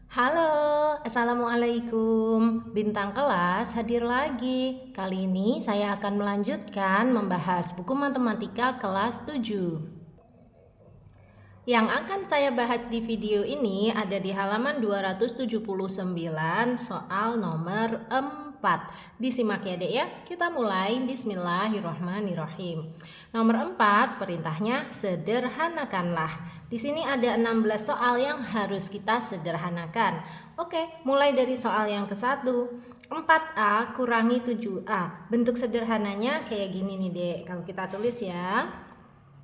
Halo, Assalamualaikum. Bintang kelas hadir lagi. Kali ini saya akan melanjutkan membahas buku matematika kelas 7. Yang akan saya bahas di video ini ada di halaman 279 soal nomor 4. Disimak ya Dek ya. Kita mulai. Bismillahirrahmanirrahim. Nomor 4, perintahnya sederhanakanlah. Di sini ada 16 soal yang harus kita sederhanakan. Oke, mulai dari soal yang ke-1. 4A kurangi 7A. Bentuk sederhananya kayak gini nih Dek. Kalau kita tulis ya.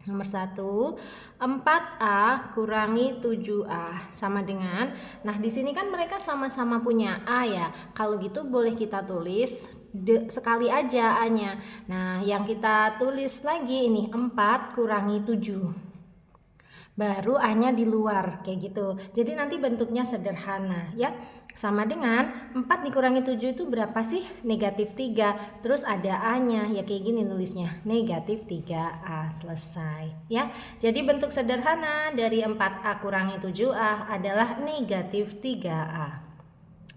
Nomor 1, 4A kurangi 7A sama dengan, nah di sini kan mereka sama-sama punya A ya. Kalau gitu boleh kita tulis sekali aja A-nya. Nah, yang kita tulis lagi ini 4 kurangi 7. Baru A-nya di luar kayak gitu. Jadi nanti bentuknya sederhana ya. Sama dengan 4 dikurangi 7 itu berapa sih? Negatif 3. Terus ada A-nya, ya kayak gini nulisnya, negatif 3A, selesai ya. Jadi bentuk sederhana dari 4A kurangi 7A adalah negatif 3A.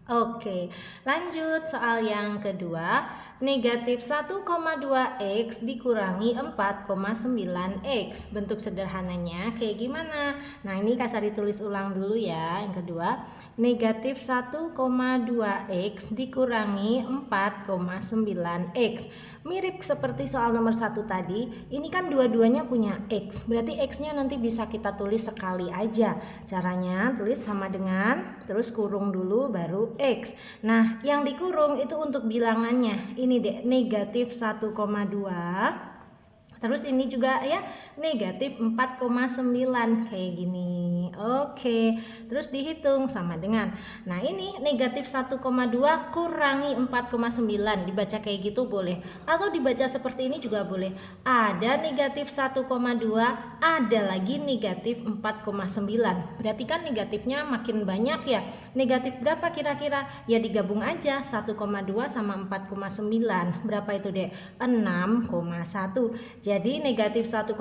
Oke, lanjut soal yang kedua. Negatif 1,2x dikurangi 4,9x. Bentuk sederhananya kayak gimana? Nah, ini kasar ditulis ulang dulu ya. Yang kedua, negatif 1,2x dikurangi 4,9x. Mirip seperti soal nomor 1 tadi. Ini kan dua-duanya punya x. Berarti x-nya nanti bisa kita tulis sekali aja. Caranya tulis sama dengan, terus kurung dulu baru x. Nah, yang dikurung itu untuk bilangannya. Ini deh, negatif 1,2. Terus ini juga ya, negatif 4,9 kayak gini. Oke, terus dihitung sama dengan, nah ini negatif 1,2 kurangi 4,9. Dibaca kayak gitu boleh, atau dibaca seperti ini juga boleh. Ada negatif 1,2, ada lagi negatif 4,9. Berarti kan negatifnya makin banyak ya. Negatif berapa kira-kira? Ya digabung aja 1,2 sama 4,9. Berapa itu deh? 6,1. Jadi negatif 1,2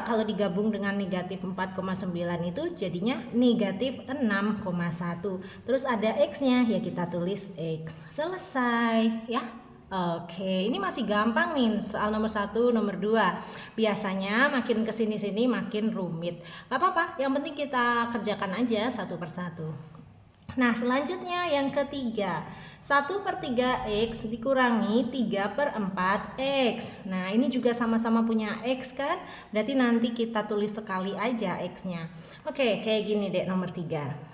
kalau digabung dengan negatif 4,9 itu jadinya negatif 6,1. Terus ada x-nya, ya kita tulis x. Selesai ya. Oke, ini masih gampang nih soal nomor 1, nomor 2. Biasanya makin kesini-sini makin rumit. Gak apa-apa, yang penting kita kerjakan aja satu persatu. Nah, selanjutnya yang ketiga, 1/3x dikurangi 3/4x. Nah, ini juga sama-sama punya x kan? Berarti nanti kita tulis sekali aja x-nya. Oke, kayak gini deh nomor 3.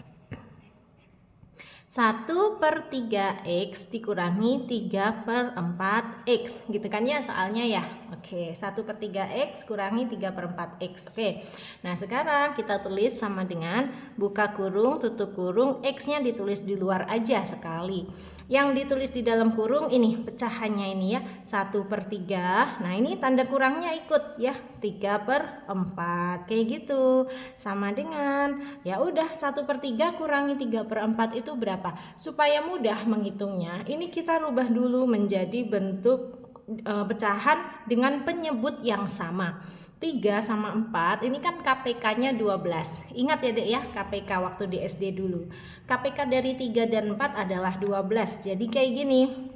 1/3x dikurangi 3/4x, gitu kan ya soalnya ya. Oke, 1/3x kurangi 3/4x. Oke, nah sekarang kita tulis sama dengan buka kurung, tutup kurung, x-nya ditulis di luar aja sekali. Yang ditulis di dalam kurung ini pecahannya ini ya, 1/3. Nah ini tanda kurangnya ikut ya, 3/4 kayak gitu. Sama dengan, ya udah 1/3 kurangi 3/4 itu berapa? Supaya mudah menghitungnya, ini kita rubah dulu menjadi bentuk pecahan dengan penyebut yang sama. 3 sama 4 ini kan KPK-nya 12. Ingat ya Dek ya, KPK waktu di SD dulu. KPK dari 3 dan 4 adalah 12. Jadi kayak gini.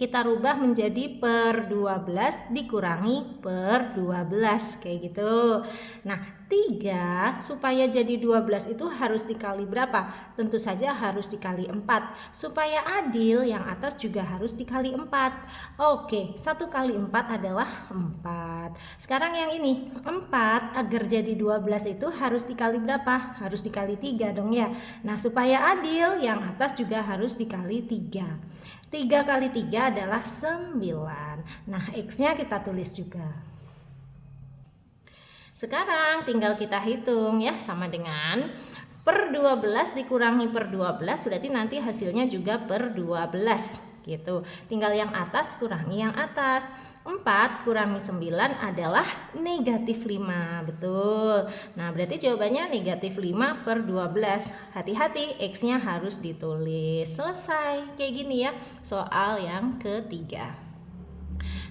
Kita rubah menjadi per 12 dikurangi per 12 kayak gitu. Nah, 3 supaya jadi 12 itu harus dikali berapa? Tentu saja harus dikali 4. Supaya adil yang atas juga harus dikali 4. Oke, 1 kali 4 adalah 4. Sekarang yang ini, 4 agar jadi 12 itu harus dikali berapa? Harus dikali 3 dong ya. Nah, supaya adil yang atas juga harus dikali 3. 3 kali 3 adalah 9. Nah, x-nya kita tulis juga. Sekarang tinggal kita hitung ya, sama dengan per 12 dikurangi per 12, berarti nanti hasilnya juga per 12 gitu. Tinggal yang atas kurangi yang atas. 4 kurangi 9 adalah negatif 5, betul. Nah, berarti jawabannya negatif 5 per 12. Hati-hati, x-nya harus ditulis. Selesai, kayak gini ya, soal yang ketiga.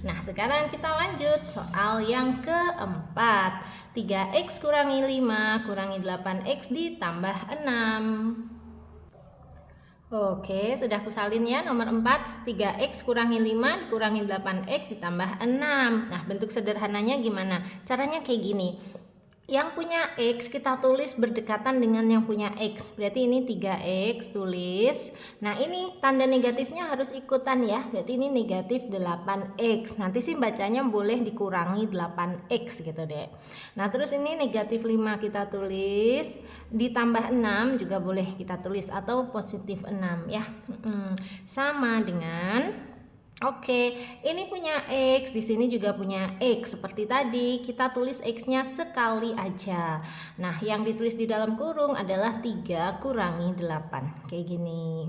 Nah, sekarang kita lanjut soal yang keempat. 3x kurangi 5 kurangi 8x ditambah 6. Oke, sudah kusalin ya. Nomor 4, 3x kurangi 5 dikurangi 8x ditambah 6. Nah, bentuk sederhananya gimana? Caranya kayak gini. Yang punya X kita tulis berdekatan dengan yang punya X. Berarti ini 3X tulis. Nah, ini tanda negatifnya harus ikutan ya. Berarti ini negatif 8X. Nanti sih bacanya boleh dikurangi 8X gitu deh. Nah, terus ini negatif 5 kita tulis. Ditambah 6 juga boleh kita tulis. Atau positif 6 ya. Sama dengan... Oke, ini punya X, di sini juga punya X. Seperti tadi, kita tulis X-nya sekali aja. Nah, yang ditulis di dalam kurung adalah 3 kurangi 8. Kayak gini.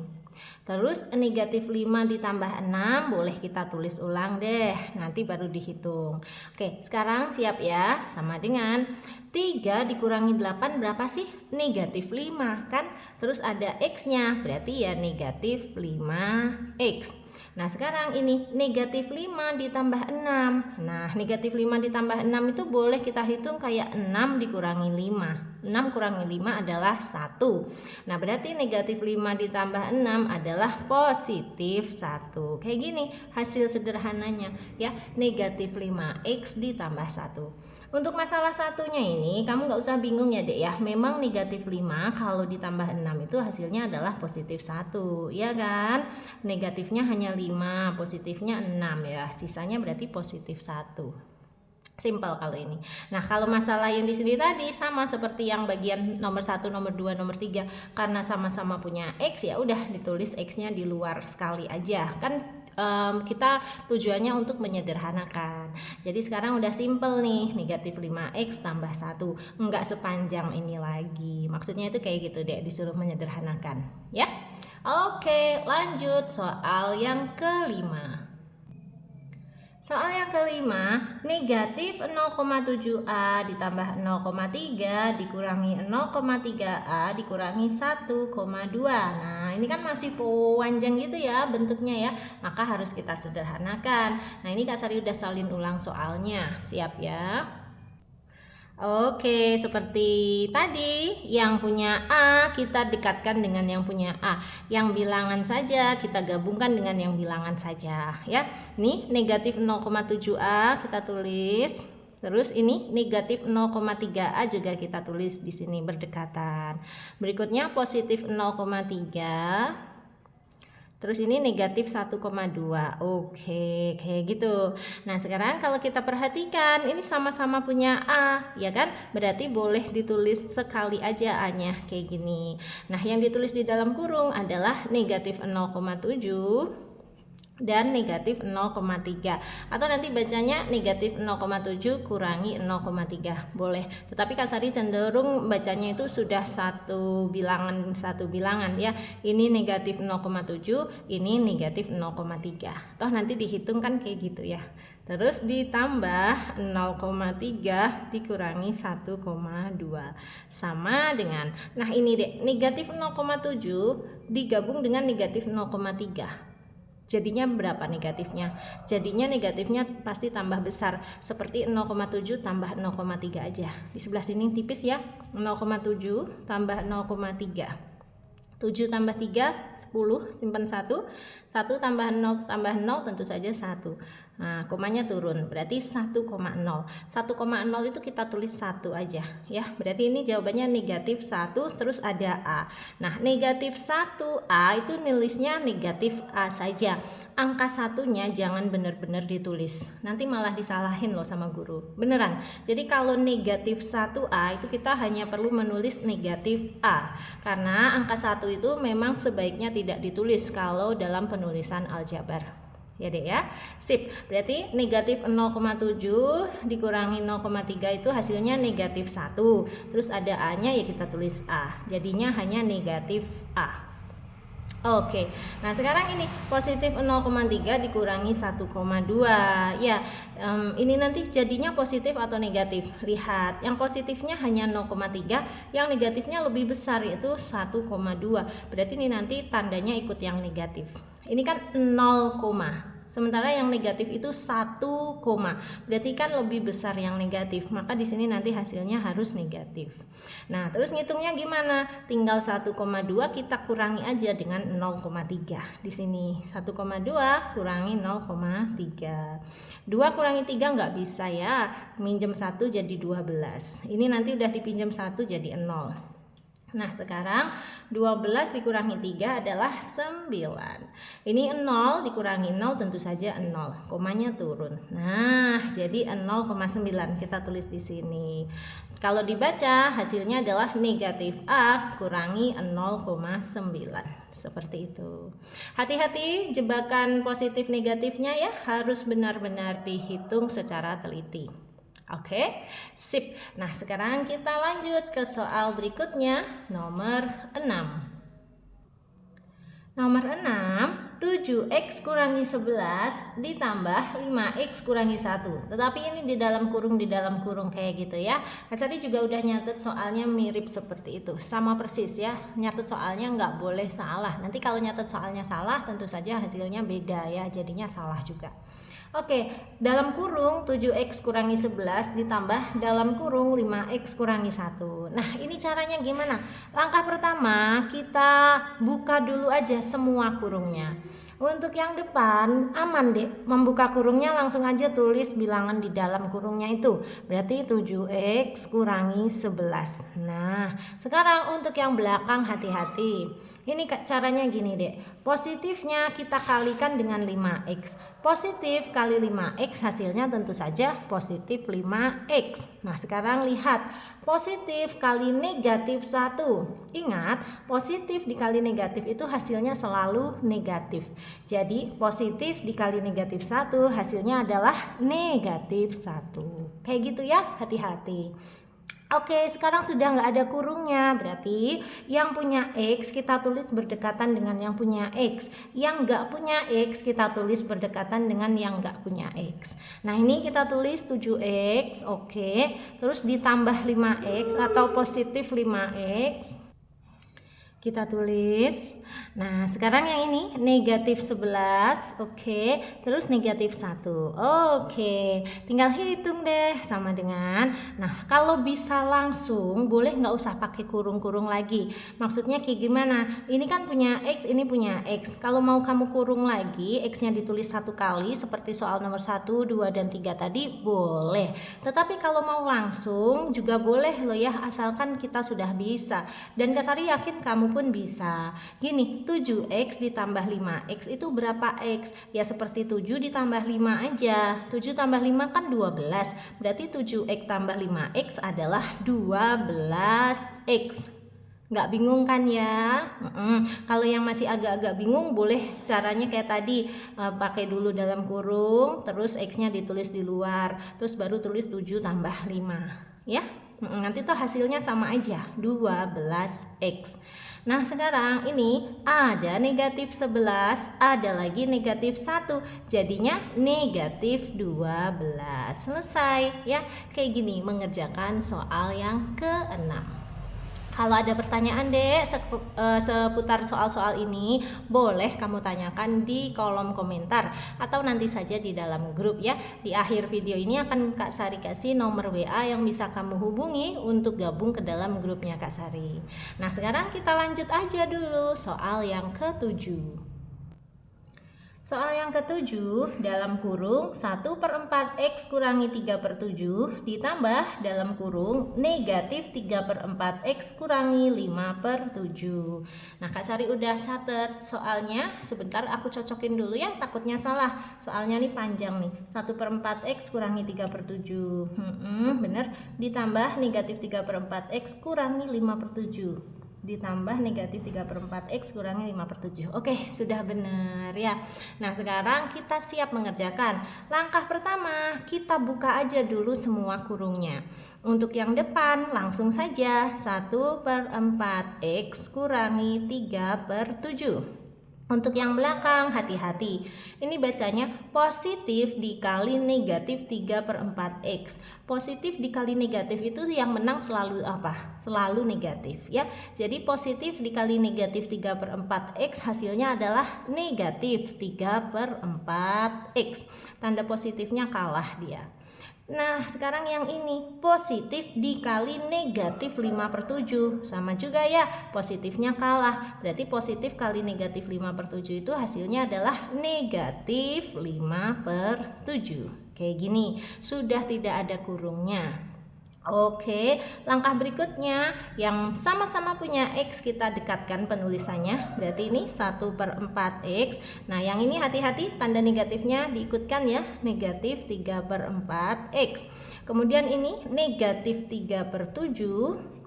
Terus negatif 5 ditambah 6, boleh kita tulis ulang deh. Nanti baru dihitung. Oke, sekarang siap ya. Sama dengan 3 dikurangi 8 berapa sih? Negatif 5 kan? Terus ada X-nya, berarti ya negatif 5X. Nah, sekarang ini negatif 5 ditambah 6. Nah, negatif 5 ditambah 6 itu boleh kita hitung kayak 6 dikurangi 5. 6 kurangi 5 adalah 1. Nah, berarti negatif 5 ditambah 6 adalah positif 1. Kayak gini hasil sederhananya ya, negatif 5x ditambah 1. Untuk masalah satunya ini kamu nggak usah bingung ya dek ya. Memang negatif 5 kalau ditambah 6 itu hasilnya adalah positif 1 ya kan. Negatifnya hanya 5, positifnya 6 ya. Sisanya berarti positif 1. Simple kalau ini. Nah, kalau masalah yang di sini tadi sama seperti yang bagian nomor 1, nomor 2, nomor 3. Karena sama-sama punya X ya udah ditulis X-nya di luar sekali aja. Kan kita tujuannya untuk menyederhanakan. Jadi sekarang udah simple nih, negatif 5x tambah 1. Enggak sepanjang ini lagi. Maksudnya itu kayak gitu deh, disuruh menyederhanakan ya. Oke, lanjut soal yang kelima. Soal yang kelima, negatif 0,7A ditambah 0,3 dikurangi 0,3A dikurangi 1,2. Nah, ini kan masih panjang gitu ya bentuknya ya. Maka harus kita sederhanakan. Nah, ini Kak Sari udah salin ulang soalnya. Siap ya? Oke, seperti tadi yang punya A kita dekatkan dengan yang punya A. Yang bilangan saja kita gabungkan dengan yang bilangan saja ya. Ini negatif 0,7A kita tulis. Terus ini negatif 0,3A juga kita tulis di sini berdekatan. Berikutnya positif 0,3. Terus ini negatif 1,2. Oke, kayak gitu. Nah, sekarang kalau kita perhatikan ini sama-sama punya A, ya kan? Berarti boleh ditulis sekali aja A-nya kayak gini. Nah, yang ditulis di dalam kurung adalah negatif 0,7 dan negatif 0,3 atau nanti bacanya negatif 0,7 kurangi 0,3 boleh, tetapi Kak Sari cenderung bacanya itu sudah satu bilangan ya, ini negatif 0,7 ini negatif 0,3 toh nanti dihitung kan kayak gitu ya, terus ditambah 0,3 dikurangi 1,2 sama dengan, nah ini deh, negatif 0,7 digabung dengan negatif 0,3 jadinya berapa negatifnya? Jadinya negatifnya pasti tambah besar, seperti 0,7 tambah 0,3 aja. Di sebelah sini tipis ya, 0,7 tambah 0,3. 7 tambah 3, 10, simpan 1. 1 tambah 0 tambah 0 tentu saja 1. Nah, komanya turun, berarti 1,0. 1,0 itu kita tulis 1 aja ya. Berarti ini jawabannya negatif 1 terus ada A. Nah, negatif 1A itu nulisnya negatif A saja. Angka satunya jangan benar-benar ditulis. Nanti malah disalahin loh sama guru. Beneran. Jadi kalau negatif 1A itu kita hanya perlu menulis negatif A. Karena angka 1 itu memang sebaiknya tidak ditulis kalau dalam penulisan aljabar. Ya deh ya. Sip. Berarti negatif 0,7 dikurangi 0,3 itu hasilnya negatif 1. Terus ada A-nya ya kita tulis A. Jadinya hanya negatif A. Oke, nah sekarang ini positif 0,3 dikurangi 1,2 ya, ini nanti jadinya positif atau negatif. Lihat, yang positifnya hanya 0,3, yang negatifnya lebih besar yaitu 1,2. Berarti ini nanti tandanya ikut yang negatif. Ini kan 0, Sementara yang negatif itu 1, berarti kan lebih besar yang negatif, maka di sini nanti hasilnya harus negatif. Nah, terus ngitungnya gimana? Tinggal 1,2 kita kurangi aja dengan 0,3. Di sini 1,2 kurangi 0,3. 2 kurangi 3 nggak bisa ya, minjem 1 jadi 12. Ini nanti udah dipinjam 1 jadi 0. Nah, sekarang 12 dikurangi 3 adalah 9. Ini 0 dikurangi 0 tentu saja 0. Komanya turun. Nah, jadi 0,9 kita tulis di sini. Kalau dibaca hasilnya adalah negatif A kurangi 0,9. Seperti itu. Hati-hati jebakan positif negatifnya ya, harus benar-benar dihitung secara teliti. Oke, sip. Nah, sekarang kita lanjut ke soal berikutnya, nomor 6. Nomor 6, 7x kurangi 11 ditambah 5x kurangi 1. Tetapi ini di dalam kurung kayak gitu ya. Kak Sari juga udah nyatet soalnya mirip seperti itu. Sama persis ya, nyatet soalnya nggak boleh salah. Nanti kalau nyatet soalnya salah tentu saja hasilnya beda ya, jadinya salah juga. Oke, dalam kurung 7x kurangi 11 ditambah dalam kurung 5x kurangi 1. Nah, ini caranya gimana? Langkah pertama, kita buka dulu aja semua kurungnya. Untuk yang depan aman deh, membuka kurungnya langsung aja tulis bilangan di dalam kurungnya itu. Berarti 7x kurangi 11. Nah, sekarang untuk yang belakang hati-hati. Ini caranya gini deh, positifnya kita kalikan dengan 5x. Positif kali 5x hasilnya tentu saja positif 5x. Nah, sekarang lihat, positif kali negatif 1. Ingat, positif dikali negatif itu hasilnya selalu negatif. Jadi positif dikali negatif 1 hasilnya adalah negatif 1. Kayak gitu ya, hati-hati. Oke, sekarang sudah nggak ada kurungnya, berarti yang punya X kita tulis berdekatan dengan yang punya X. Yang nggak punya X kita tulis berdekatan dengan yang nggak punya X. Nah, ini kita tulis 7X, oke. Terus ditambah 5X atau positif 5X. Kita tulis. Nah, sekarang yang ini negatif 11, oke. Terus negatif 1, oke. Tinggal hitung deh sama dengan. Nah, kalau bisa langsung boleh nggak usah pakai kurung-kurung lagi. Maksudnya kayak gimana? Ini kan punya X, ini punya X. Kalau mau kamu kurung lagi, X-nya ditulis 1 kali seperti soal nomor 1, 2, dan 3 tadi boleh. Tetapi kalau mau langsung juga boleh loh ya, asalkan kita sudah bisa. Dan Kak Sari yakin kamu pun bisa. Gini, 7x ditambah 5x itu berapa x? Ya seperti 7 ditambah 5 aja. 7 tambah 5 kan 12. Berarti 7x tambah 5x adalah 12x. Nggak bingung kan ya? Kalau yang masih agak-agak bingung boleh caranya kayak tadi, pakai dulu dalam kurung, terus x-nya ditulis di luar, terus baru tulis 7 tambah 5 ya. Nanti tuh hasilnya sama aja, 12x. Nah, sekarang ini ada negatif 11, ada lagi negatif 1, jadinya negatif 12. Selesai ya. Kayak gini mengerjakan soal yang ke-6. Kalau ada pertanyaan deh seputar soal-soal ini, boleh kamu tanyakan di kolom komentar atau nanti saja di dalam grup ya. Di akhir video ini akan Kak Sari kasih nomor WA yang bisa kamu hubungi untuk gabung ke dalam grupnya Kak Sari. Nah, sekarang kita lanjut aja dulu soal yang ke-7. Soal yang ke-7, dalam kurung 1/4x kurangi 3/7 ditambah dalam kurung negatif 3/4x kurangi 5/7. Nah, Kak Sari udah catat soalnya, sebentar aku cocokin dulu ya, takutnya salah. Soalnya nih panjang nih, 1/4x kurangi 3/7. Bener, ditambah negatif 3/4x kurangi 5/7. Ditambah negatif 3/4x kurangi 5/7. Oke, sudah benar ya. Nah, sekarang kita siap mengerjakan. Langkah pertama, kita buka aja dulu semua kurungnya. Untuk yang depan langsung saja 1/4x kurangi 3/7. Untuk yang belakang hati-hati. Ini bacanya positif dikali negatif 3/4 X. Positif dikali negatif itu yang menang selalu apa? Selalu negatif ya. Jadi positif dikali negatif 3/4 X hasilnya adalah negatif 3/4 X. Tanda positifnya kalah dia. Nah, sekarang yang ini positif dikali negatif 5/7. Sama juga ya, positifnya kalah. Berarti positif kali negatif 5/7 itu hasilnya adalah negatif 5/7. Kayak gini, sudah tidak ada kurungnya. Oke, langkah berikutnya yang sama-sama punya X kita dekatkan penulisannya. Berarti ini 1/4 X. Nah, yang ini hati-hati tanda negatifnya diikutkan ya, negatif 3/4 X. Kemudian ini negatif 3/7.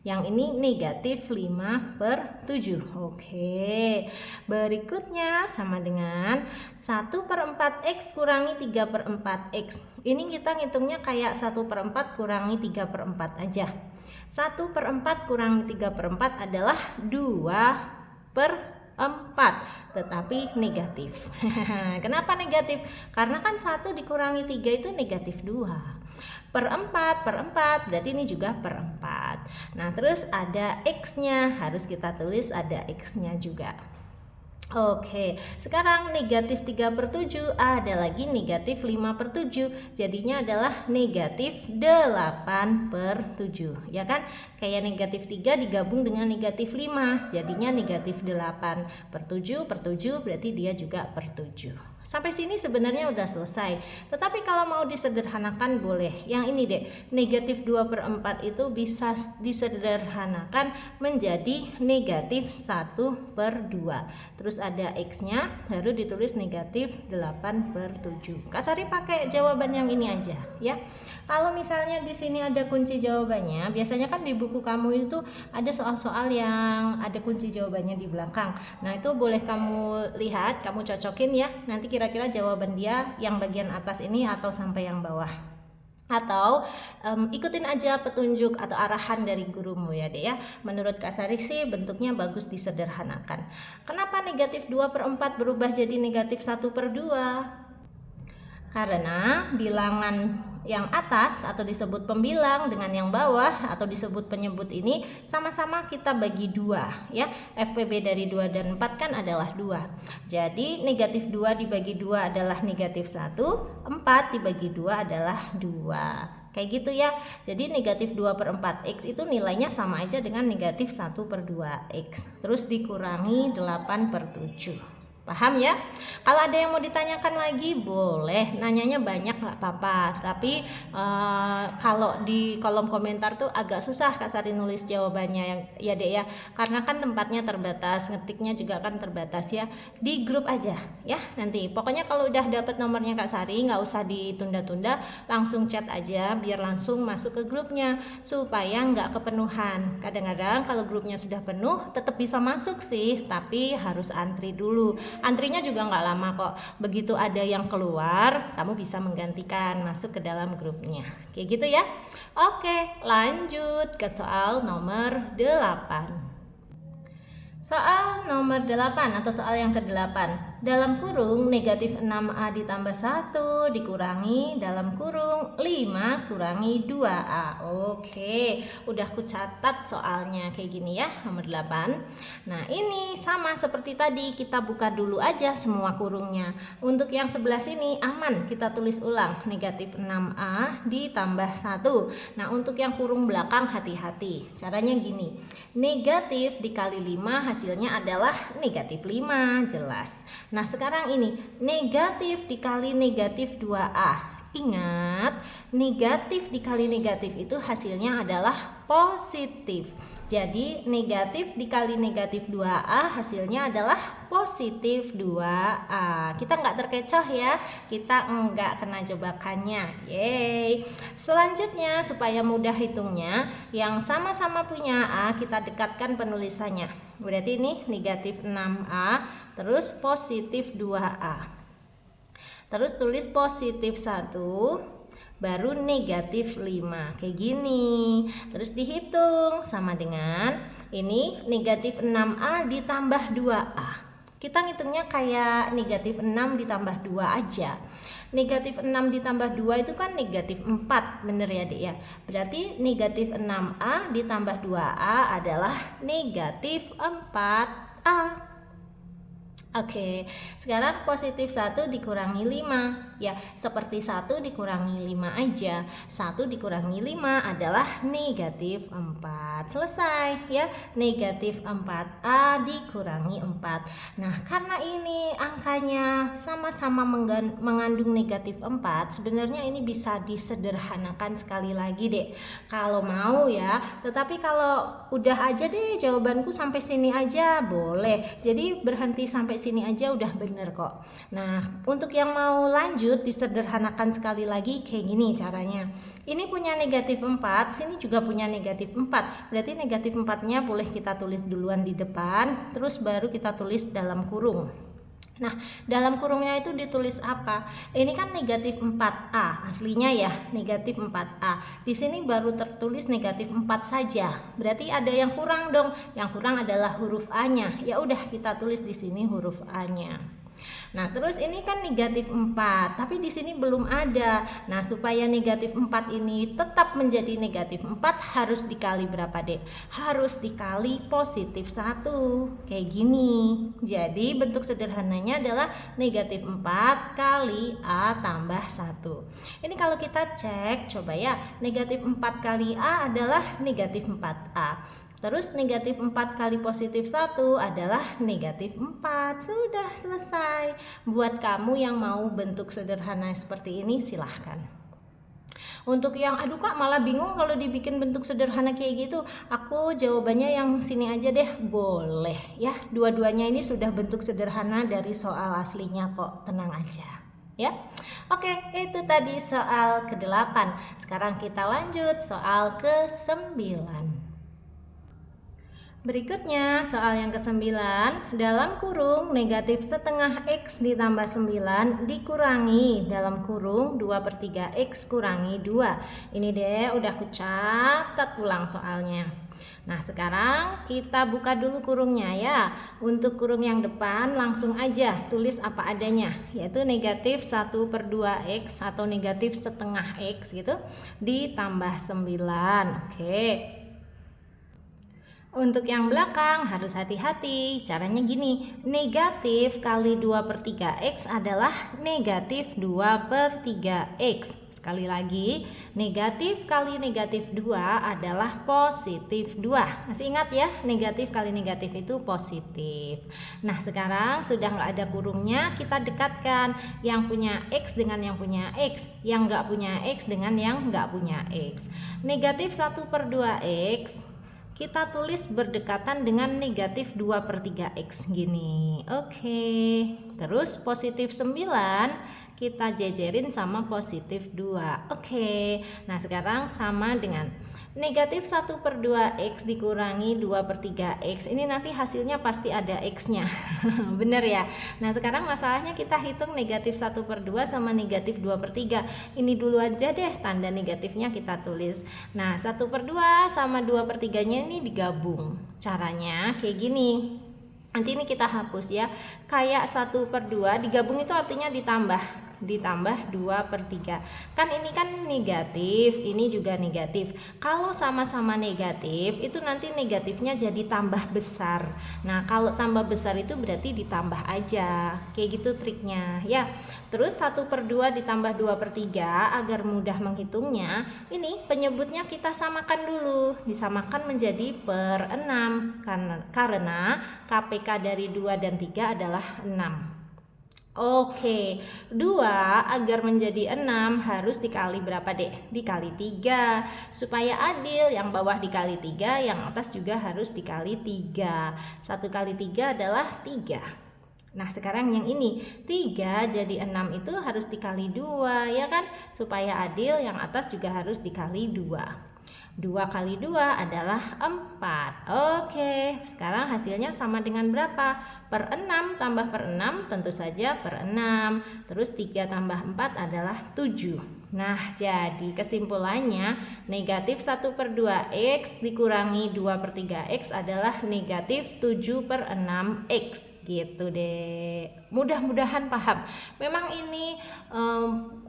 Yang ini negatif 5/7. Oke, berikutnya sama dengan 1/4 X kurangi 3/4 X. Ini kita ngitungnya kayak 1/4 kurangi 3/4 aja. 1/4 kurangi 3/4 adalah 2/4, tetapi negatif. Kenapa negatif? Karena kan 1 dikurangi 3 itu negatif 2. Per 4 berarti ini juga per 4. Nah, terus ada X-nya, harus kita tulis ada X-nya juga. Oke, sekarang negatif 3/7 ada lagi negatif 5/7. Jadinya adalah negatif 8/7. Ya kan? Kayak negatif 3 digabung dengan negatif 5. Jadinya negatif 8/7 berarti dia juga per 7. Sampai sini sebenarnya udah selesai. Tetapi kalau mau disederhanakan boleh. Yang ini deh, negatif 2/4 itu bisa disederhanakan menjadi negatif 1/2. Terus ada X-nya, baru ditulis negatif 8/7. Kak Sari pakai jawaban yang ini aja ya. Kalau misalnya di sini ada kunci jawabannya, biasanya kan di buku kamu itu ada soal-soal yang ada kunci jawabannya di belakang. Nah, itu boleh kamu lihat, kamu cocokin ya. Nanti kira-kira jawaban dia yang bagian atas ini atau sampai yang bawah. Atau ikutin aja petunjuk atau arahan dari gurumu ya deh ya. Menurut Kak Sari sih bentuknya bagus disederhanakan. Kenapa negatif 2/4 berubah jadi negatif 1/2? Karena bilangan yang atas atau disebut pembilang dengan yang bawah atau disebut penyebut ini sama-sama kita bagi 2 ya. FPB dari 2 dan 4 kan adalah 2. Jadi negatif 2 dibagi 2 adalah negatif 1, 4 dibagi 2 adalah 2. Kayak gitu ya. Jadi negatif 2/4 X itu nilainya sama aja dengan negatif 1/2 X. Terus dikurangi 8/7. Paham ya? Kalau ada yang mau ditanyakan lagi boleh, nanyanya banyak nggak apa-apa. Tapi kalau di kolom komentar tuh agak susah Kak Sari nulis jawabannya ya dek ya. Karena kan tempatnya terbatas, ngetiknya juga kan terbatas ya. Di grup aja ya nanti. Pokoknya kalau udah dapet nomornya Kak Sari nggak usah ditunda-tunda, langsung chat aja biar langsung masuk ke grupnya supaya nggak kepenuhan. Kadang-kadang kalau grupnya sudah penuh tetap bisa masuk sih, tapi harus antri dulu. Antrinya juga nggak lama kok. Begitu ada yang keluar, kamu bisa menggantikan masuk ke dalam grupnya. Kayak gitu ya. Oke, lanjut ke soal nomor 8. Soal nomor 8 atau soal yang ke-8. Dalam kurung negatif 6A ditambah 1 dikurangi dalam kurung 5 kurangi 2A. Oke, udah aku catat soalnya kayak gini ya, nomor 8. Nah, ini sama seperti tadi, kita buka dulu aja semua kurungnya. Untuk yang sebelah sini aman, kita tulis ulang negatif 6A ditambah 1. Nah, untuk yang kurung belakang hati-hati. Caranya gini, negatif dikali 5 hasilnya adalah negatif 5, jelas. Nah, sekarang ini negatif dikali negatif 2A. Ingat, negatif dikali negatif itu hasilnya adalah positif. Jadi negatif dikali negatif 2A hasilnya adalah positif 2A. Kita nggak terkecoh ya, kita nggak kena jebakannya. Yeay. Selanjutnya supaya mudah hitungnya, yang sama-sama punya A kita dekatkan penulisannya. Berarti ini negatif 6A terus positif 2A. Terus tulis positif 1 baru negatif 5 kayak gini. Terus dihitung sama dengan ini negatif 6A ditambah 2A. Kita ngitungnya kayak negatif 6 ditambah 2 aja. Negatif 6 ditambah 2 itu kan negatif 4, bener ya Dek ya? Berarti negatif 6A ditambah 2A adalah negatif 4A. Oke, sekarang positif 1 dikurangi 5. Ya, seperti 1 dikurangi 5 aja. 1 dikurangi 5 adalah negatif 4. Selesai ya, negatif 4A dikurangi 4. Nah, karena ini angkanya sama-sama mengandung negatif 4, sebenarnya ini bisa disederhanakan sekali lagi deh. Kalau mau ya, tetapi kalau udah aja deh jawabanku sampai sini aja, boleh. Jadi berhenti sampai sini aja udah bener kok. Nah, untuk yang mau lanjut disederhanakan sekali lagi kayak gini caranya. Ini punya negatif 4, sini juga punya negatif 4. Berarti negatif 4-nya boleh kita tulis duluan di depan, terus baru kita tulis dalam kurung. Nah, dalam kurungnya itu ditulis apa? Ini kan negatif 4A, aslinya ya, negatif 4A. Di sini baru tertulis negatif 4 saja. Berarti ada yang kurang dong. Yang kurang adalah huruf A-nya. Ya udah, kita tulis di sini huruf A-nya. Nah, terus ini kan negatif 4, tapi di sini belum ada. Nah, supaya negatif 4 ini tetap menjadi negatif 4 harus dikali berapa, Dek? Harus dikali positif 1. Kayak gini. Jadi, bentuk sederhananya adalah negatif 4 kali A tambah 1. Ini kalau kita cek, coba ya, negatif 4 kali A adalah negatif 4A. Terus negatif 4 kali positif 1 adalah negatif 4. Sudah selesai. Buat kamu yang mau bentuk sederhana seperti ini silahkan. Untuk yang aduh Kak malah bingung kalau dibikin bentuk sederhana kayak gitu, aku jawabannya yang sini aja deh. Boleh ya, dua-duanya ini sudah bentuk sederhana dari soal aslinya kok, tenang aja ya. Oke, itu tadi soal ke-8. Sekarang kita lanjut soal ke-9. Berikutnya soal yang ke-9, dalam kurung negatif setengah X ditambah 9 dikurangi dalam kurung 2/3 X kurangi 2. Ini deh udah aku catat ulang soalnya. Nah, sekarang kita buka dulu kurungnya ya. Untuk kurung yang depan langsung aja tulis apa adanya, yaitu negatif 1/2X atau negatif setengah X gitu ditambah 9. Oke. Untuk yang belakang harus hati-hati. Caranya gini, negatif kali 2/3X adalah negatif 2/3X. Sekali lagi, negatif kali negatif 2 adalah positif 2. Masih ingat ya, negatif kali negatif itu positif. Nah, sekarang sudah nggak ada kurungnya, kita dekatkan yang punya X dengan yang punya X, yang nggak punya X dengan yang nggak punya X. Negatif 1/2X kita tulis berdekatan dengan negatif 2/3X gini. Oke. Terus positif 9 kita jejerin sama positif 2. Oke. Nah, sekarang sama dengan negatif 1/2X dikurangi 2/3X. Ini nanti hasilnya pasti ada X-nya. Bener ya? Nah, sekarang masalahnya kita hitung negatif 1/2 sama negatif 2/3. Ini dulu aja deh, tanda negatifnya kita tulis. Nah, 1/2 sama 2/3-nya ini digabung. Caranya kayak gini. Nanti ini kita hapus ya. Kayak 1/2 digabung itu artinya ditambah 2/3. Kan ini kan negatif, ini juga negatif. Kalau sama-sama negatif itu nanti negatifnya jadi tambah besar. Nah, kalau tambah besar itu berarti ditambah aja. Kayak gitu triknya ya. Terus 1/2 ditambah 2/3 agar mudah menghitungnya. Ini penyebutnya kita samakan dulu. Disamakan menjadi per 6 karena KPK dari 2 dan 3 adalah 6. Oke, 2 agar menjadi 6 harus dikali berapa dek? Dikali 3. Supaya adil, yang bawah dikali 3, yang atas juga harus dikali 3. 1 kali 3 adalah 3. Nah, sekarang yang ini 3 jadi 6 itu harus dikali 2 ya kan? Supaya adil, yang atas juga harus dikali 2. 2 kali 2 adalah 4. Oke, sekarang hasilnya sama dengan berapa? Per 6 tambah per 6 tentu saja per 6. Terus 3 tambah 4 adalah 7. Nah, jadi kesimpulannya negatif 1/2X dikurangi 2/3X adalah negatif 7/6X. gitu deh. Mudah-mudahan paham. Memang ini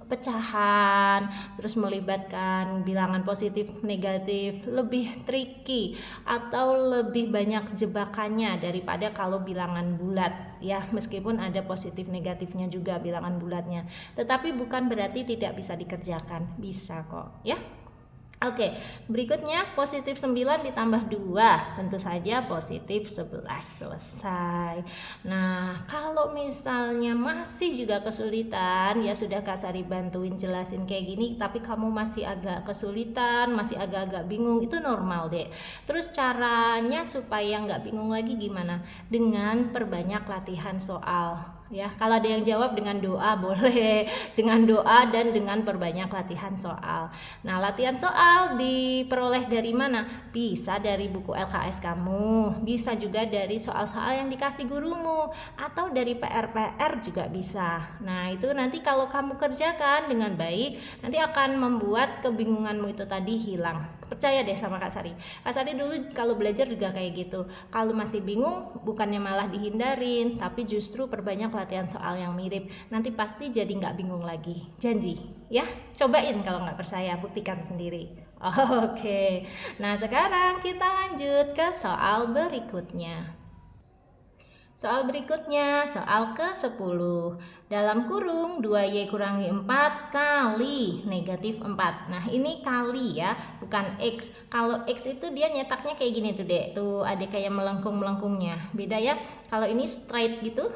pecahan terus melibatkan bilangan positif negatif lebih tricky atau lebih banyak jebakannya daripada kalau bilangan bulat ya, meskipun ada positif negatifnya juga bilangan bulatnya, tetapi bukan berarti tidak bisa dikerjakan, bisa kok ya. Oke, berikutnya positif 9 ditambah 2, tentu saja positif 11, selesai. Nah, kalau misalnya masih juga kesulitan, ya sudah Kak Sari bantuin jelasin kayak gini, tapi kamu masih agak kesulitan, masih agak-agak bingung, itu normal deh. Terus caranya supaya nggak bingung lagi gimana? Dengan perbanyak latihan soal. Ya, kalau ada yang jawab dengan doa boleh, dengan doa dan dengan perbanyak latihan soal. Nah, latihan soal diperoleh dari mana? Bisa dari buku LKS kamu, bisa juga dari soal-soal yang dikasih gurumu, atau dari PR-PR juga bisa. Nah, itu nanti kalau kamu kerjakan dengan baik, nanti akan membuat kebingunganmu itu tadi hilang. Percaya deh sama Kak Sari. Kak Sari dulu kalau belajar juga kayak gitu. Kalau masih bingung, bukannya malah dihindarin, tapi justru perbanyak latihan soal yang mirip. Nanti pasti jadi nggak bingung lagi. Janji, ya? Cobain kalau nggak percaya, buktikan sendiri. Oke. Nah, sekarang kita lanjut ke soal berikutnya. Soal berikutnya, soal ke-10. Dalam kurung 2Y kurangi 4 kali negatif 4. Nah, ini kali ya, bukan X. Kalau X itu dia nyetaknya kayak gini tuh, Dek. Tuh ada kayak melengkung-melengkungnya. Beda ya. Kalau ini straight gitu,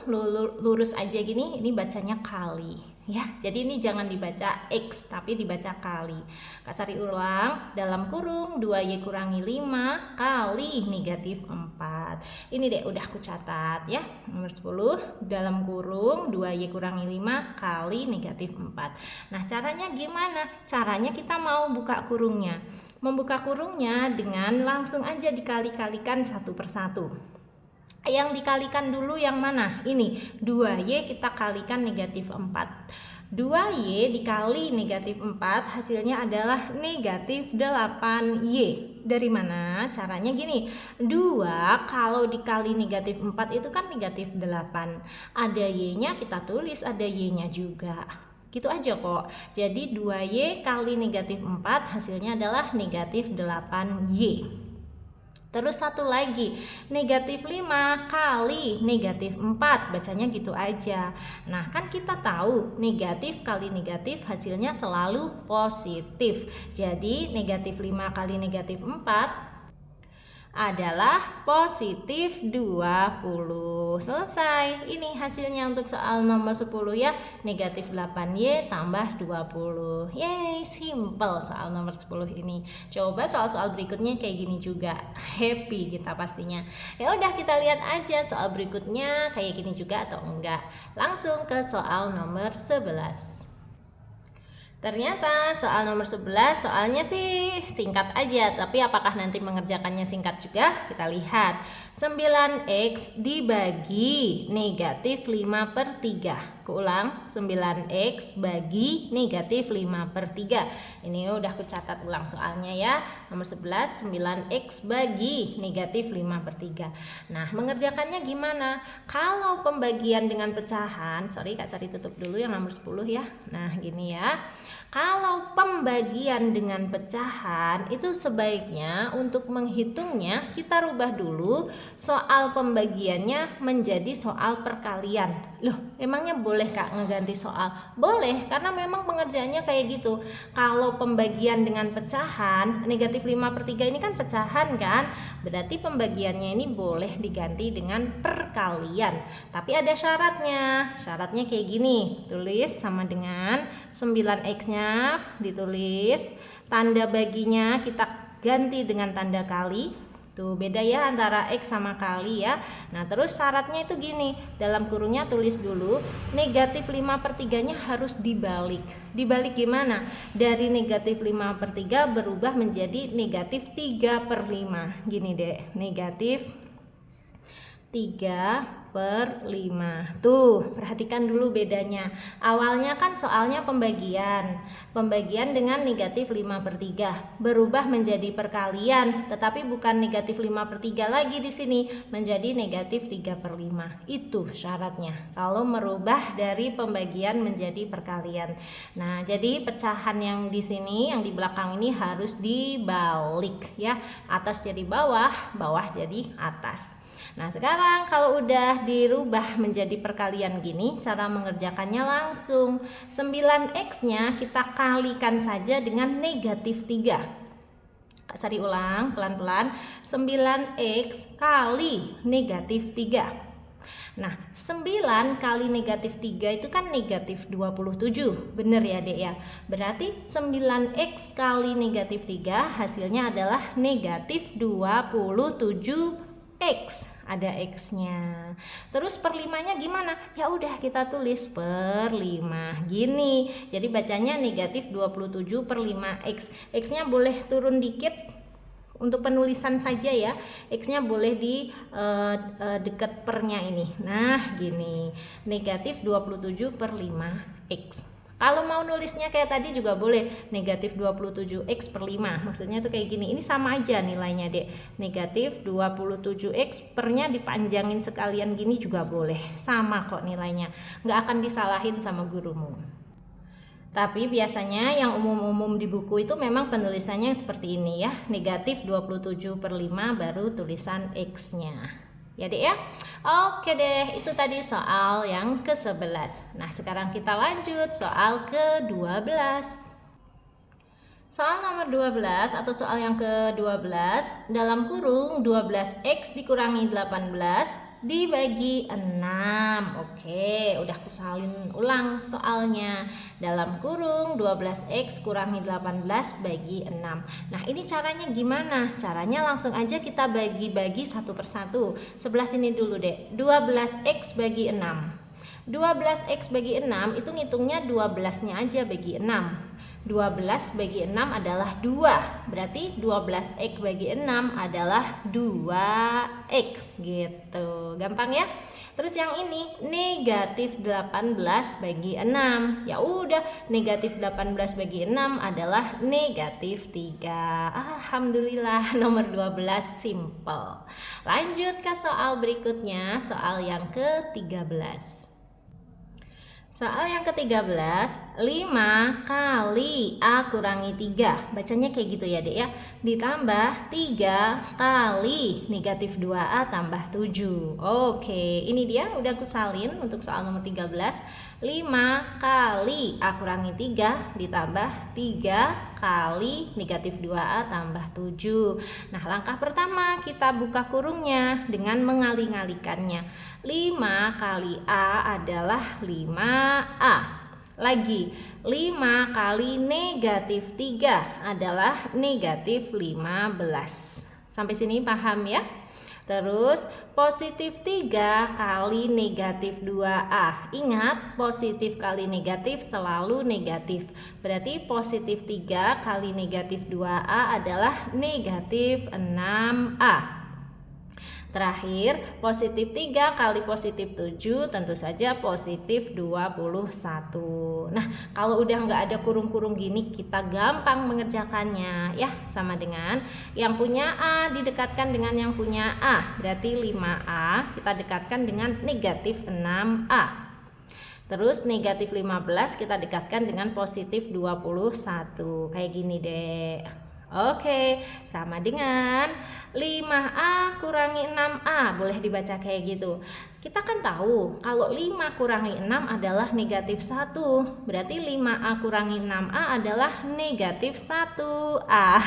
lurus aja gini, ini bacanya kali. Ya, jadi ini jangan dibaca X tapi dibaca kali. Kak Sari ulang, dalam kurung 2Y kurangi 5 kali negatif 4. Ini deh udah aku catat ya. Nomor 10, dalam kurung 2Y kurangi 5 kali negatif 4. Nah, caranya gimana? Caranya kita mau buka kurungnya. Membuka kurungnya dengan langsung aja dikali-kalikan satu persatu. Yang dikalikan dulu yang mana? Ini 2Y kita kalikan negatif 4. 2Y dikali negatif 4 hasilnya adalah negatif 8Y. Dari mana? Caranya gini, 2 kalau dikali negatif 4 itu kan negatif 8. Ada Y-nya kita tulis, ada Y-nya juga. Gitu aja kok. Jadi 2Y kali negatif 4 hasilnya adalah negatif 8Y. Terus satu lagi, negatif 5 kali negatif 4, bacanya gitu aja. Nah, kan kita tahu negatif kali negatif hasilnya selalu positif. Jadi negatif 5 kali negatif 4 adalah positif 20. Selesai. Ini hasilnya untuk soal nomor 10 ya. Negatif 8Y tambah 20. Yeay, simple soal nomor 10 ini. Coba soal-soal berikutnya kayak gini juga. Happy kita pastinya. Ya udah, kita lihat aja soal berikutnya kayak gini juga atau enggak. Langsung ke soal nomor 11. Ternyata soal nomor 11 soalnya sih singkat aja, tapi apakah nanti mengerjakannya singkat juga? Kita lihat. 9X dibagi negatif 5/3. Keulang, 9X bagi negatif 5/3. Ini udah aku catat ulang soalnya ya. Nomor 11, 9X bagi negatif 5/3. Nah, mengerjakannya gimana? Kalau pembagian dengan pecahan, sorry Kak Sari tutup dulu yang nomor 10 ya. Nah, gini ya. Kalau pembagian dengan pecahan itu sebaiknya untuk menghitungnya kita rubah dulu soal pembagiannya menjadi soal perkalian. Loh, emangnya boleh Kak ngeganti soal? Boleh, karena memang pengerjaannya kayak gitu. Kalau pembagian dengan pecahan, negatif 5/3 ini kan pecahan kan? Berarti pembagiannya ini boleh diganti dengan perkalian. Tapi ada syaratnya. Syaratnya kayak gini. Tulis sama dengan 9X-nya ditulis, tanda baginya kita ganti dengan tanda kali. Tuh beda ya antara X sama kali ya. Nah, terus syaratnya itu gini, dalam kurungnya tulis dulu negatif 5/3 nya harus dibalik. Dibalik gimana? Dari negatif 5/3 berubah menjadi negatif 3/5. Gini deh, negatif 3/5. Tuh, perhatikan dulu bedanya. Awalnya kan soalnya pembagian. Pembagian dengan negatif 5/3. Berubah menjadi perkalian, tetapi bukan negatif 5/3 lagi di sini, menjadi negatif 3/5. Itu syaratnya. Kalau merubah dari pembagian menjadi perkalian. Nah, jadi pecahan yang di sini, yang di belakang ini harus dibalik ya. Atas jadi bawah, bawah jadi atas. Nah, sekarang kalau udah dirubah menjadi perkalian gini, cara mengerjakannya langsung. 9x-nya kita kalikan saja dengan negatif 3. Kak Sari ulang pelan-pelan. 9x kali negatif 3. Nah, 9 kali negatif 3 itu kan negatif 27. Bener ya, Dek ya? Berarti 9x kali negatif 3 hasilnya adalah negatif 27x. Ada x-nya. Terus per 5-nya gimana? Ya udah kita tulis per 5 gini. Jadi bacanya negatif 27/5x. X-nya boleh turun dikit untuk penulisan saja ya. X-nya boleh di dekat pernya ini. Nah, gini. Negatif 27/5x. Kalau mau nulisnya kayak tadi juga boleh, negatif 27x/5. Maksudnya tuh kayak gini. Ini sama aja nilainya, Dek. Negatif 27x pernya dipanjangin sekalian gini juga boleh. Sama kok nilainya. Nggak akan disalahin sama gurumu. Tapi biasanya yang umum-umum di buku itu memang penulisannya seperti ini ya. Negatif 27/5 baru tulisan x-nya. Ya, Dek ya. Oke deh, itu tadi soal yang ke-11. Nah, sekarang kita lanjut soal ke-12. Soal nomor 12 atau soal yang ke-12, dalam kurung 12x dikurangi 18 dibagi 6. Oke, udah aku salin ulang soalnya. Dalam kurung 12x kurangi 18 bagi 6. Nah, ini caranya gimana? Caranya langsung aja kita bagi-bagi satu persatu. Sebelah sini dulu, Dek. 12x bagi 6. 12x bagi 6 itu ngitungnya 12-nya aja bagi 6. 12 bagi 6 adalah 2. Berarti 12x bagi 6 adalah 2x gitu. Gampang ya? Terus yang ini negatif 18 bagi 6. Ya udah, negatif 18 bagi 6 adalah negatif 3. Alhamdulillah, nomor 12 simple. Lanjut ke soal berikutnya, soal yang ke-13. Soal yang ke-13, 5 kali A kurangi 3. Bacanya kayak gitu ya, Dek ya. Ditambah 3 kali negatif 2A tambah 7. Oke, ini dia udah aku salin untuk soal nomor 13. 5 kali A kurangi 3 ditambah 3 kali negatif 2A tambah 7. Nah, langkah pertama kita buka kurungnya dengan mengali-ngalikannya. 5 kali A adalah 5A. Lagi, 5 kali negatif 3 adalah negatif 15. Sampai sini paham ya? Terus positif 3 kali negatif 2A. Ingat, positif kali negatif selalu negatif. Berarti positif 3 kali negatif 2A adalah negatif 6A. Terakhir, positif 3 kali positif 7 tentu saja positif 21. Nah, kalau udah nggak ada kurung-kurung gini, kita gampang mengerjakannya ya. Sama dengan yang punya A didekatkan dengan yang punya A. Berarti 5A kita dekatkan dengan negatif 6A. Terus negatif 15 kita dekatkan dengan positif 21. Kayak gini deh. Oke, sama dengan 5A kurangi 6A. Boleh dibaca kayak gitu. Kita kan tahu kalau 5 kurangi 6 adalah negatif 1. Berarti 5A kurangi 6A adalah negatif 1A.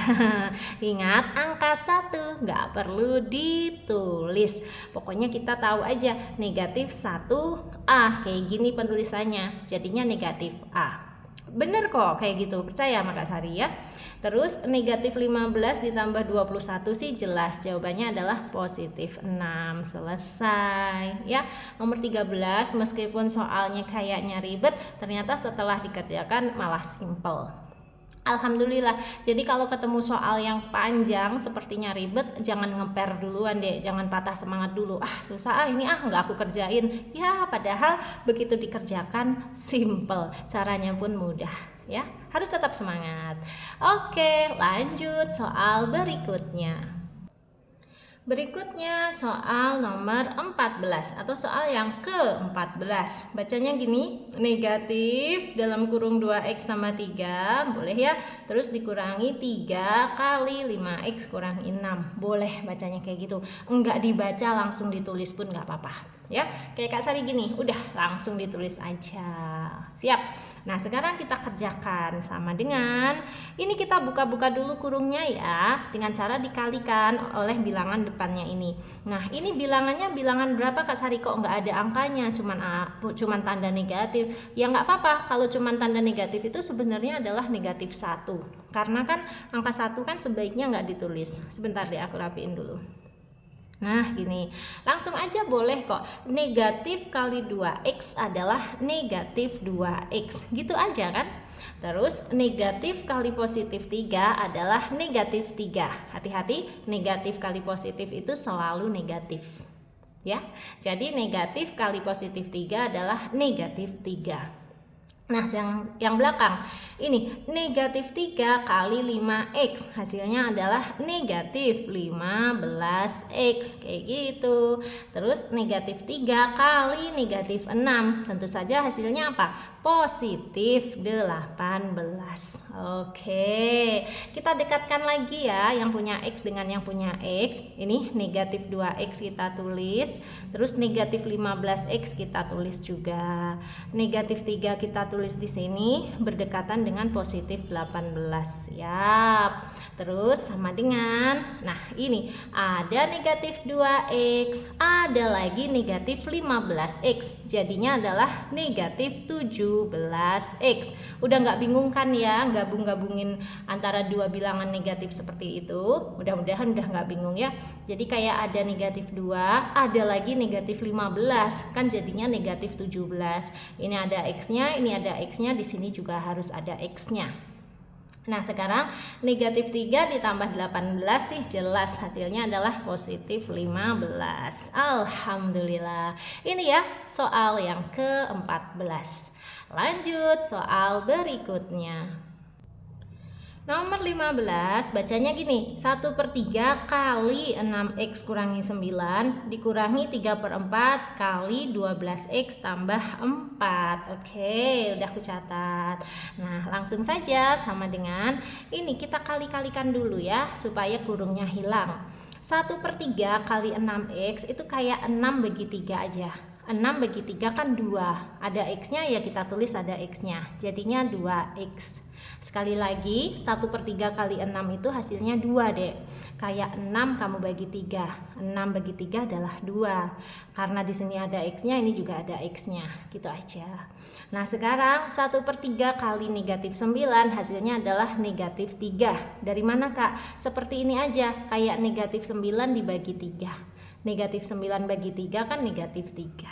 Ingat, angka 1 nggak perlu ditulis. Pokoknya kita tahu aja negatif 1A. Kayak gini penulisannya. Jadinya negatif A. Bener kok kayak gitu, percaya sama Kak Sari ya. Terus negatif 15 ditambah 21 sih jelas jawabannya adalah positif 6. Selesai ya. Nomor 13 meskipun soalnya kayaknya ribet, ternyata setelah dikerjakan malah simple. Alhamdulillah. Jadi kalau ketemu soal yang panjang sepertinya ribet, jangan ngeper duluan deh, jangan patah semangat dulu. Ah susah ini nggak aku kerjain. Ya padahal begitu dikerjakan simple, caranya pun mudah ya. Harus tetap semangat. Oke, lanjut soal berikutnya. Berikutnya soal nomor 14 atau soal yang ke-14. Bacanya gini, negatif dalam kurung 2x tambah 3, boleh ya. Terus dikurangi 3 kali 5x kurang 6. Boleh bacanya kayak gitu. Enggak dibaca langsung ditulis pun enggak apa-apa. Ya, kayak Kak Sari gini, udah langsung ditulis aja. Siap. Nah, sekarang kita kerjakan sama dengan ini, kita buka-buka dulu kurungnya ya, dengan cara dikalikan oleh bilangan depannya ini. Nah, ini bilangannya bilangan berapa Kak Sari, kok nggak ada angkanya, cuman tanda negatif. Ya nggak apa-apa, kalau cuman tanda negatif itu sebenarnya adalah negatif 1. Karena kan angka 1 kan sebaiknya nggak ditulis. Sebentar deh aku rapiin dulu. Nah gini, langsung aja boleh kok. Negatif kali 2x adalah negatif 2x, gitu aja kan. Terus negatif kali positif 3 adalah negatif 3. Hati-hati, negatif kali positif itu selalu negatif ya. Jadi negatif kali positif 3 adalah negatif 3. Nah, yang belakang ini negatif 3 kali 5x, hasilnya adalah negatif 15x, kayak gitu. Terus negatif 3 kali negatif 6, tentu saja hasilnya apa? Positif 18. Oke, kita dekatkan lagi ya yang punya x dengan yang punya x. Ini negatif 2x kita tulis, terus negatif 15x kita tulis juga. Negatif 3 kita tulis di sini berdekatan dengan positif 18. Siap. Terus sama dengan, nah ini ada negatif 2x, ada lagi negatif 15x, jadinya adalah negatif 17x. Udah nggak bingung kan ya, gabungin antara dua bilangan negatif seperti itu? Mudah-mudahan udah nggak bingung ya. Jadi kayak ada negatif 2, ada lagi negatif 15, kan jadinya negatif 17. Ini ada x-nya, ini ada x-nya, di sini juga harus ada x-nya. Nah sekarang negatif 3 ditambah 18 sih jelas hasilnya adalah positif 15. Alhamdulillah. Ini ya soal yang ke-14. Lanjut soal berikutnya. Nomor 15 bacanya gini, 1/3 kali 6x kurangi 9 dikurangi 3/4 kali 12x tambah 4. Oke, udah aku catat. Nah langsung saja sama dengan ini, kita kali-kalikan dulu ya supaya kurungnya hilang. 1/3 kali 6x itu kayak 6 bagi 3 aja. 6 bagi 3 kan 2, ada x-nya ya kita tulis ada x-nya, jadinya 2x. Sekali lagi 1/3 kali 6 itu hasilnya 2 dek. Kayak 6 kamu bagi 3, 6 bagi 3 adalah 2. Karena di sini ada x-nya, ini juga ada x-nya, gitu aja. Nah sekarang 1/3 kali negatif 9 hasilnya adalah negatif 3. Dari mana kak? Seperti ini aja, kayak negatif 9 dibagi 3. Negatif 9 bagi 3 kan negatif 3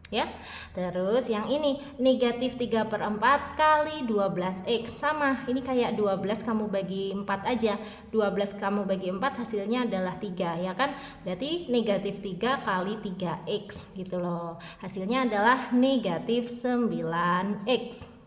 ya. Terus yang ini negatif 3/4 kali 12x, sama ini kayak 12 kamu bagi 4 aja, 12 kamu bagi 4 hasilnya adalah 3 ya kan, berarti negatif 3 kali 3x gitu loh, hasilnya adalah negatif 9x.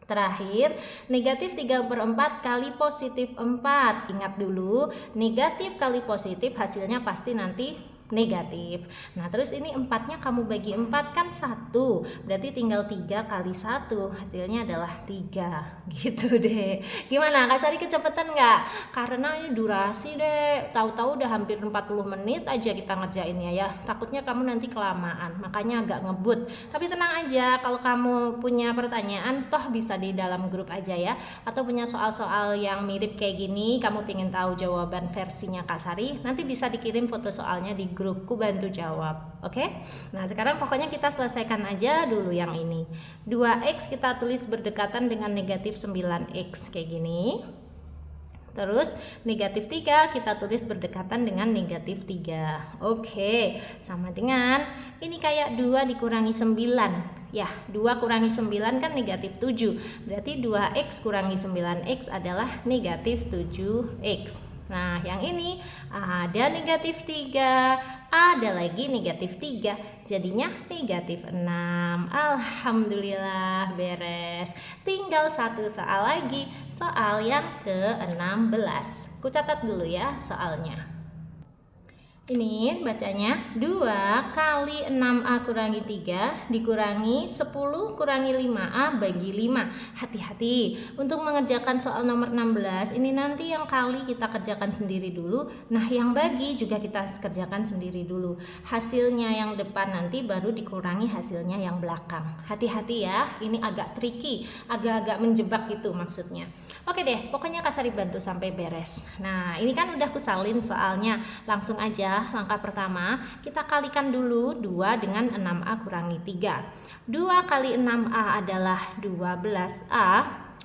Terakhir, negatif 3/4 kali positif 4. Ingat dulu, negatif kali positif hasilnya pasti nanti negatif. Nah terus ini 4-nya kamu bagi 4 kan 1, berarti tinggal 3 kali 1, hasilnya adalah 3. Gitu deh. Gimana Kak Sari, kecepatan nggak? Karena ini durasi deh, tahu-tahu udah hampir 40 menit aja kita ngerjainnya ya. Takutnya kamu nanti kelamaan, makanya agak ngebut. Tapi tenang aja, kalau kamu punya pertanyaan toh bisa di dalam grup aja ya, atau punya soal-soal yang mirip kayak gini, kamu pengen tahu jawaban versinya Kak Sari, nanti bisa dikirim foto soalnya di grupku bantu jawab. Oke? Nah sekarang pokoknya kita selesaikan aja dulu yang ini. 2x kita tulis berdekatan dengan negatif 9x kayak gini. Terus negatif 3 kita tulis berdekatan dengan negatif 3. Oke, sama dengan ini kayak 2 dikurangi 9. Ya, 2 kurangi 9 kan negatif 7. Berarti 2x kurangi 9x adalah negatif 7x. Nah, yang ini ada negatif 3, ada lagi negatif 3, jadinya negatif 6. Alhamdulillah beres. Tinggal satu soal lagi, soal yang ke-16. Ku catat dulu ya soalnya. Ini bacanya 2 kali 6A kurangi 3 dikurangi 10 kurangi 5A bagi 5. Hati-hati untuk mengerjakan soal nomor 16 ini nanti yang kali kita kerjakan sendiri dulu. Nah yang bagi juga kita kerjakan sendiri dulu. Hasilnya yang depan nanti baru dikurangi hasilnya yang belakang. Hati-hati ya, ini agak tricky, agak-agak menjebak gitu maksudnya. Oke deh, pokoknya Kak Sari bantu sampai beres. Nah ini kan udah kusalin soalnya, langsung aja. Langkah pertama, kita kalikan dulu 2 dengan 6A kurangi 3. 2 kali 6A adalah 12A.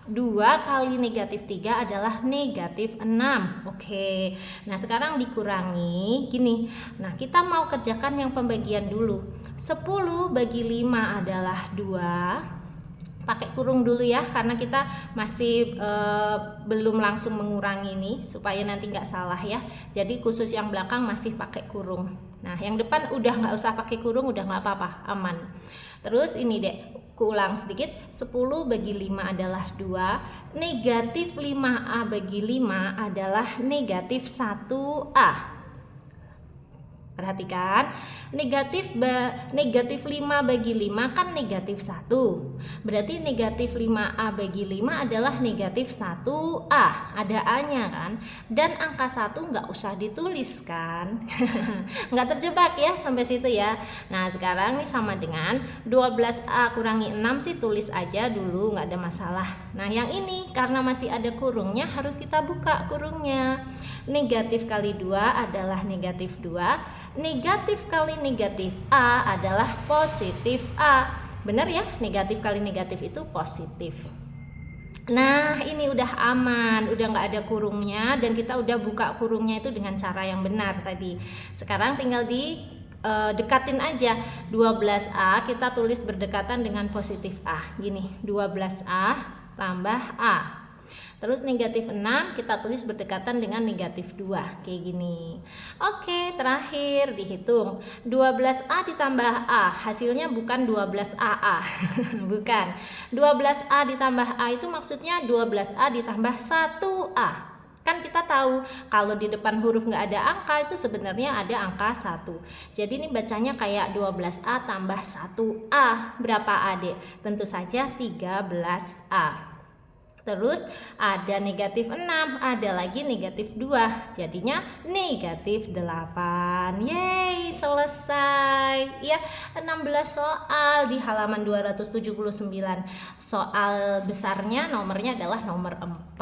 2 kali negatif 3 adalah negatif 6. Oke, nah sekarang dikurangi gini. Nah kita mau kerjakan yang pembagian dulu. 10 bagi 5 adalah 2. Pakai kurung dulu ya, karena kita masih belum langsung mengurangi nih, supaya nanti nggak salah ya. Jadi khusus yang belakang masih pakai kurung. Nah yang depan udah nggak usah pakai kurung, udah nggak apa-apa, aman. Terus ini deh, ulang sedikit. 10 bagi 5 adalah 2. Negatif 5A bagi 5 adalah negatif 1A. Perhatikan, negatif 5 bagi 5 kan negatif 1. Berarti negatif 5A bagi 5 adalah negatif 1A. Ada A-nya kan? Dan angka 1 nggak usah ditulis kan? Nggak terjebak ya sampai situ ya. Nah sekarang nih sama dengan 12A kurangi 6 sih tulis aja dulu, nggak ada masalah. Nah yang ini karena masih ada kurungnya harus kita buka kurungnya. Negatif kali 2 adalah negatif 2. Negatif kali negatif A adalah positif A. Benar ya, negatif kali negatif itu positif. Nah ini udah aman, udah nggak ada kurungnya, dan kita udah buka kurungnya itu dengan cara yang benar tadi. Sekarang tinggal dekatin aja. 12A kita tulis berdekatan dengan positif A. Gini, 12A tambah A. Terus negatif 6 kita tulis berdekatan dengan negatif 2. Kayak gini. Oke, terakhir dihitung. 12A ditambah A. Hasilnya bukan 12AA. Bukan. 12A ditambah A itu maksudnya 12A ditambah 1A. Kan kita tahu kalau di depan huruf nggak ada angka itu sebenarnya ada angka 1. Jadi ini bacanya kayak 12A tambah 1A. Berapa A, Dek? Tentu saja 13A. Terus ada negatif 6, ada lagi negatif 2, jadinya negatif 8. Yeay, selesai ya. 16 soal di halaman 279. Soal besarnya nomornya adalah nomor 4.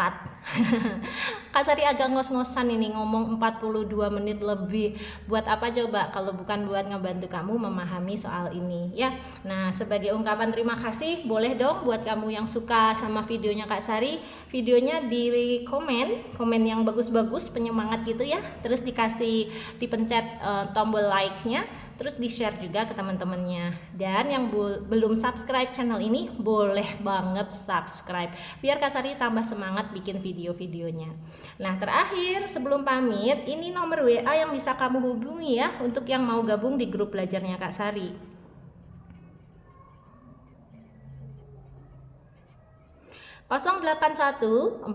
Kak Sari agak ngos-ngosan ini ngomong 42 menit lebih. Buat apa coba kalau bukan buat ngebantu kamu memahami soal ini ya. Nah sebagai ungkapan terima kasih, boleh dong buat kamu yang suka sama videonya Kak Sari, videonya di komen yang bagus-bagus, penyemangat gitu ya. Terus dipencet tombol like-nya, terus di-share juga ke teman-temannya. Dan yang belum subscribe channel ini boleh banget subscribe biar Kak Sari tambah semangat bikin video-videonya. Nah terakhir sebelum pamit, ini nomor WA yang bisa kamu hubungi ya untuk yang mau gabung di grup belajarnya Kak Sari. 081 456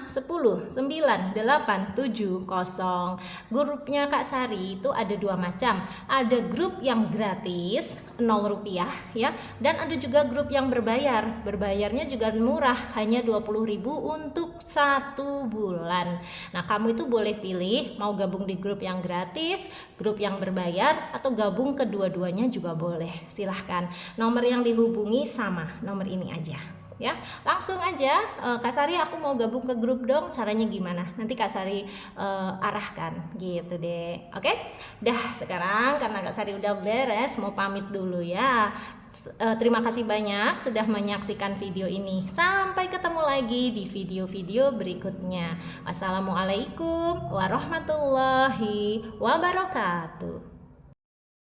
10 9 8 7 0. Grupnya Kak Sari itu ada 2 macam. Ada grup yang gratis 0 rupiah ya, dan ada juga grup yang berbayar. Berbayarnya juga murah, hanya 20.000 untuk 1 bulan. Nah kamu itu boleh pilih mau gabung di grup yang gratis, grup yang berbayar, atau gabung kedua-duanya juga boleh. Silahkan. Nomor yang dihubungi sama nomor ini aja ya. Langsung aja, Kak Sari aku mau gabung ke grup dong, caranya gimana? Nanti Kak Sari arahkan gitu deh. Oke? Dah sekarang karena Kak Sari udah beres, mau pamit dulu ya. Terima kasih banyak sudah menyaksikan video ini. Sampai ketemu lagi di video-video berikutnya. Wassalamualaikum warahmatullahi wabarakatuh.